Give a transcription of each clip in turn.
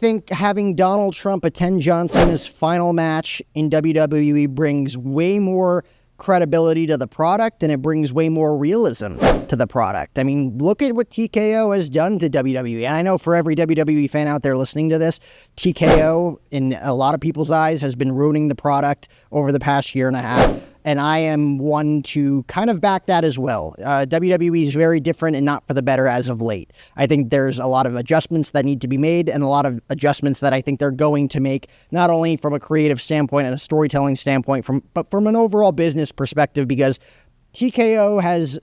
think having Donald Trump attend John Cena's final match in WWE brings way more credibility to the product, and it brings way more realism to the product. I mean, look at what TKO has done to WWE. And I know for every WWE fan out there listening to this, TKO, in a lot of people's eyes, has been ruining the product over the past year and a half. And I am one to kind of back that as well. WWE is very different and not for the better as of late. I think there's a lot of adjustments that need to be made, and a lot of adjustments that I think they're going to make, not only from a creative standpoint and a storytelling standpoint, but from an overall business perspective, because TKO has,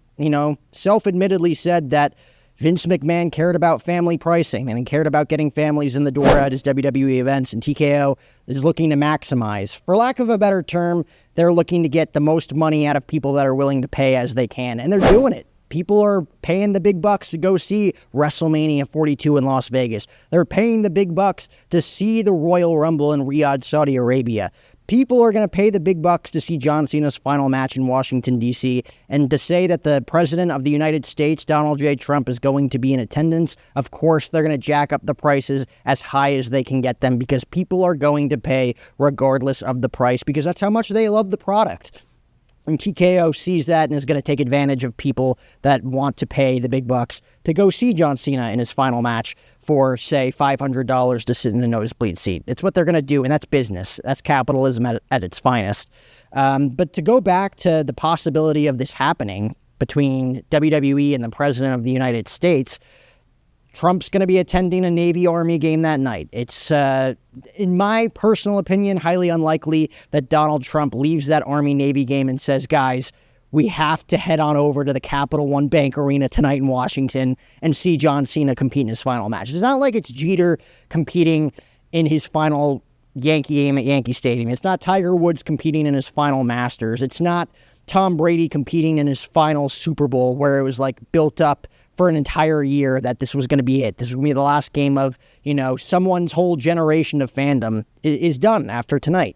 self-admittedly said that Vince McMahon cared about family pricing and cared about getting families in the door at his WWE events, and TKO is looking to maximize. For lack of a better term, they're looking to get the most money out of people that are willing to pay as they can, and they're doing it. People are paying the big bucks to go see WrestleMania 42 in Las Vegas. They're paying the big bucks to see the Royal Rumble in Riyadh, Saudi Arabia. People are going to pay the big bucks to see John Cena's final match in Washington, D.C., and to say that the President of the United States, Donald J. Trump, is going to be in attendance, of course they're going to jack up the prices as high as they can get them, because people are going to pay regardless of the price, because that's how much they love the product. And TKO sees that and is going to take advantage of people that want to pay the big bucks to go see John Cena in his final match for, say, $500 to sit in a nosebleed seat. It's what they're going to do, and that's business. That's capitalism at its finest. But to go back to the possibility of this happening between WWE and the President of the United States, Trump's going to be attending a Navy-Army game that night. It's, in my personal opinion, highly unlikely that Donald Trump leaves that Army-Navy game and says, guys, we have to head on over to the Capital One Bank Arena tonight in Washington and see John Cena compete in his final match. It's not like it's Jeter competing in his final Yankee game at Yankee Stadium. It's not Tiger Woods competing in his final Masters. It's not Tom Brady competing in his final Super Bowl, where it was like built up for an entire year that this was going to be it. This was going to be the last game of, someone's whole generation of fandom is done after tonight.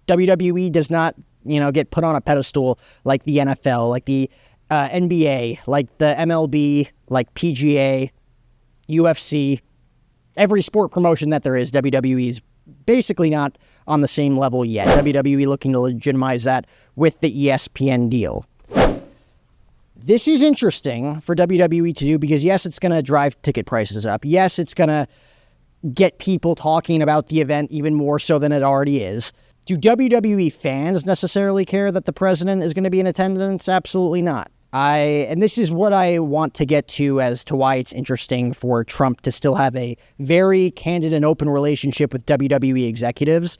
WWE does not, get put on a pedestal like the NFL, like the NBA, like the MLB, like PGA, UFC. Every sport promotion that there is, WWE is basically not on the same level yet. WWE looking to legitimize that with the ESPN deal. This is interesting for WWE to do because, yes, it's going to drive ticket prices up. Yes, it's going to get people talking about the event even more so than it already is. Do WWE fans necessarily care that the president is going to be in attendance? Absolutely not. And this is what I want to get to as to why it's interesting for Trump to still have a very candid and open relationship with WWE executives.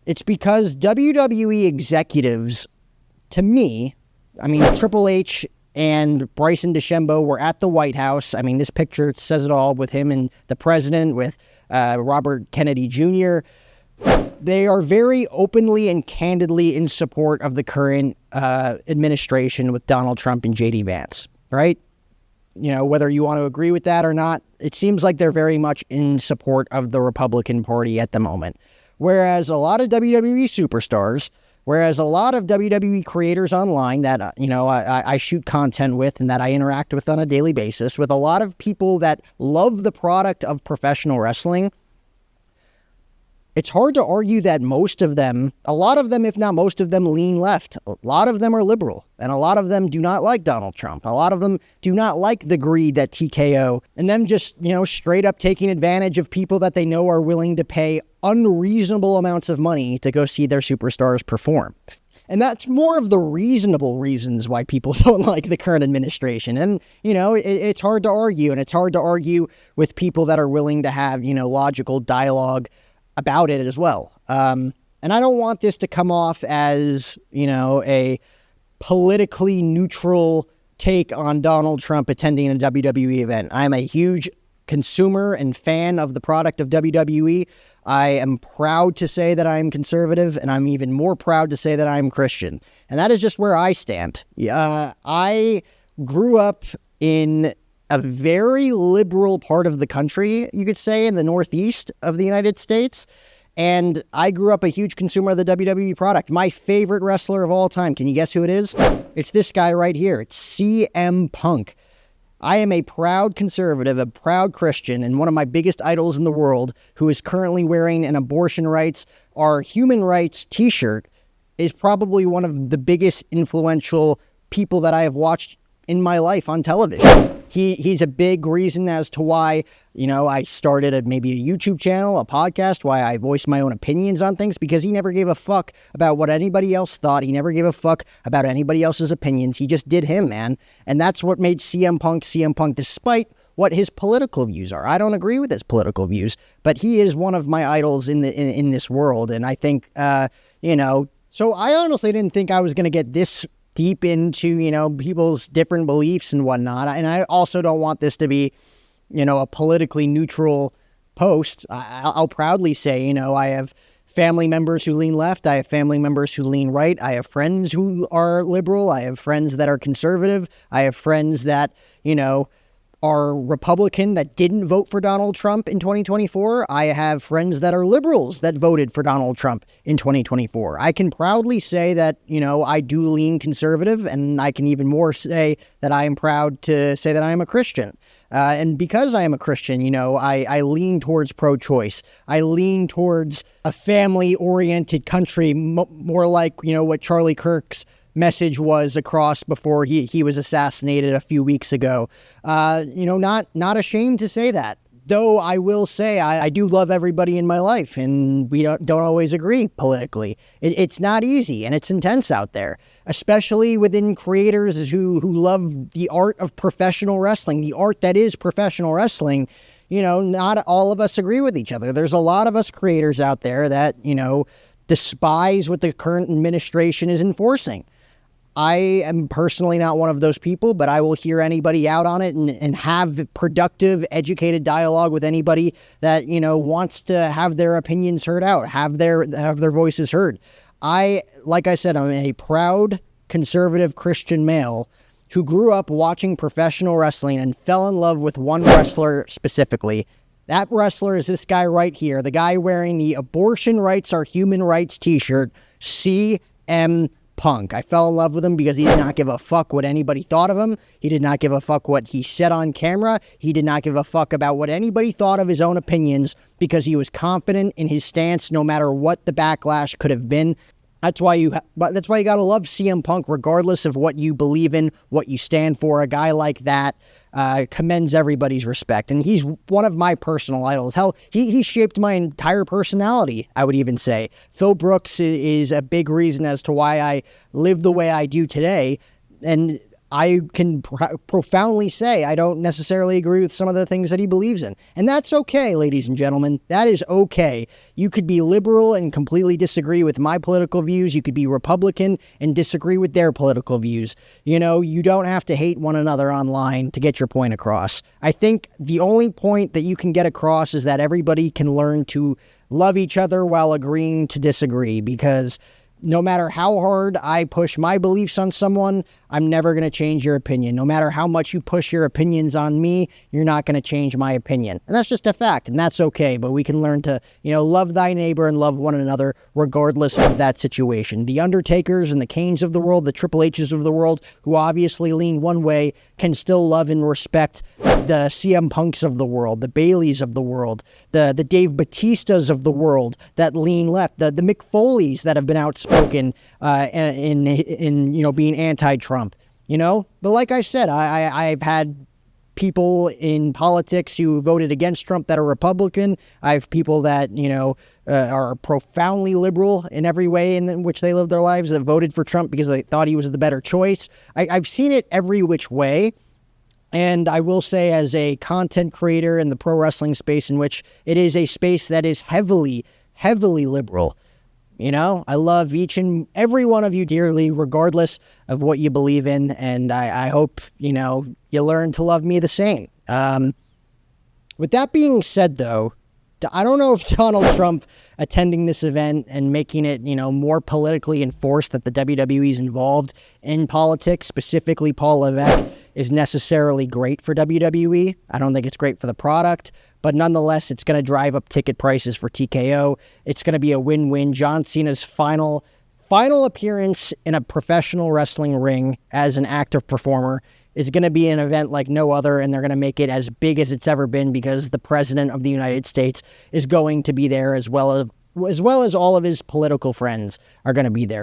It's because WWE executives, to me, Triple H and Bryson DeChambeau were at the White House. This picture says it all, with him and the president, with Robert Kennedy Jr. They are very openly and candidly in support of the current administration with Donald Trump and J.D. Vance, right? Whether you want to agree with that or not, it seems like they're very much in support of the Republican Party at the moment. Whereas a lot of WWE superstars, whereas a lot of WWE creators online that, I shoot content with and that I interact with on a daily basis, with a lot of people that love the product of professional wrestling, it's hard to argue that most of them, a lot of them, if not most of them, lean left. A lot of them are liberal, and a lot of them do not like Donald Trump. A lot of them do not like the greed that TKO, and them just, straight up taking advantage of people that they know are willing to pay unreasonable amounts of money to go see their superstars perform. And that's more of the reasonable reasons why people don't like the current administration. And, it's hard to argue, and it's hard to argue with people that are willing to have, logical dialogue about it as well. And I don't want this to come off as, a politically neutral take on Donald Trump attending a WWE event. I'm a huge consumer and fan of the product of WWE. I am proud to say that I'm conservative, and I'm even more proud to say that I'm Christian. And that is just where I stand. I grew up in a very liberal part of the country, you could say, in the Northeast of the United States. And I grew up a huge consumer of the WWE product. My favorite wrestler of all time, can you guess who it is? It's this guy right here. It's CM Punk. I am a proud conservative, a proud Christian, and one of my biggest idols in the world, who is currently wearing an abortion rights or human rights t-shirt, is probably one of the biggest influential people that I have watched in my life on television. He's a big reason as to why, I started maybe a YouTube channel, a podcast, why I voiced my own opinions on things, because he never gave a fuck about what anybody else thought. He never gave a fuck about anybody else's opinions. He just did him, man. And that's what made CM Punk, despite what his political views are. I don't agree with his political views, but he is one of my idols in this world. And I think, so I honestly didn't think I was going to get this deep into, people's different beliefs and whatnot. And I also don't want this to be, a politically neutral post. I'll proudly say, I have family members who lean left. I have family members who lean right. I have friends who are liberal. I have friends that are conservative. I have friends that, are Republican that didn't vote for Donald Trump in 2024. I have friends that are liberals that voted for Donald Trump in 2024. I can proudly say that, I do lean conservative, and I can even more say that I am proud to say that I am a Christian. And because I am a Christian, I lean towards pro-choice. I lean towards a family-oriented country, more like, what Charlie Kirk's message was across before he was assassinated a few weeks ago. Not ashamed to say that. Though I will say I do love everybody in my life, and we don't always agree politically. It's not easy, and it's intense out there, especially within creators who love the art of professional wrestling, the art that is professional wrestling. Not all of us agree with each other. There's a lot of us creators out there that, despise what the current administration is enforcing. I am personally not one of those people, but I will hear anybody out on it and have productive, educated dialogue with anybody that, wants to have their opinions heard out, have their voices heard. Like I said, I'm a proud conservative Christian male who grew up watching professional wrestling and fell in love with one wrestler specifically. That wrestler is this guy right here, the guy wearing the abortion rights are human rights t-shirt, CM Punk. I fell in love with him because he did not give a fuck what anybody thought of him. He did not give a fuck what he said on camera. He did not give a fuck about what anybody thought of his own opinions, because he was confident in his stance no matter what the backlash could have been. That's why you gotta love CM Punk regardless of what you believe in, what you stand for. A guy like that commends everybody's respect, and he's one of my personal idols. Hell, he shaped my entire personality, I would even say. Phil Brooks is a big reason as to why I live the way I do today, and I can profoundly say I don't necessarily agree with some of the things that he believes in. And that's okay, ladies and gentlemen. That is okay. You could be liberal and completely disagree with my political views. You could be Republican and disagree with their political views. You don't have to hate one another online to get your point across. I think the only point that you can get across is that everybody can learn to love each other while agreeing to disagree, because no matter how hard I push my beliefs on someone, I'm never going to change your opinion. No matter how much you push your opinions on me, you're not going to change my opinion. And that's just a fact, and that's okay. But we can learn to, love thy neighbor and love one another regardless of that situation. The Undertakers and the Kanes of the world, the Triple H's of the world, who obviously lean one way, can still love and respect the CM Punks of the world, the Baileys of the world, the Dave Batistas of the world that lean left, the Mick Foleys that have been outspoken in being anti-Trump. But like I said, I've had people in politics who voted against Trump that are Republican. I have people that, are profoundly liberal in every way in which they live their lives, that voted for Trump because they thought he was the better choice. I've seen it every which way. And I will say, as a content creator in the pro wrestling space, in which it is a space that is heavily, heavily liberal, I love each and every one of you dearly, regardless of what you believe in. And I hope, you learn to love me the same. With that being said, though, I don't know if Donald Trump attending this event and making it, more politically enforced that the WWE is involved in politics, specifically Paul Levesque, is necessarily great for WWE. I don't think it's great for the product, but nonetheless, it's going to drive up ticket prices for TKO. It's going to be a win-win. John Cena's final appearance in a professional wrestling ring as an active performer. is going to be an event like no other, and they're going to make it as big as it's ever been because the President of the United States is going to be there, as well as all of his political friends are going to be there.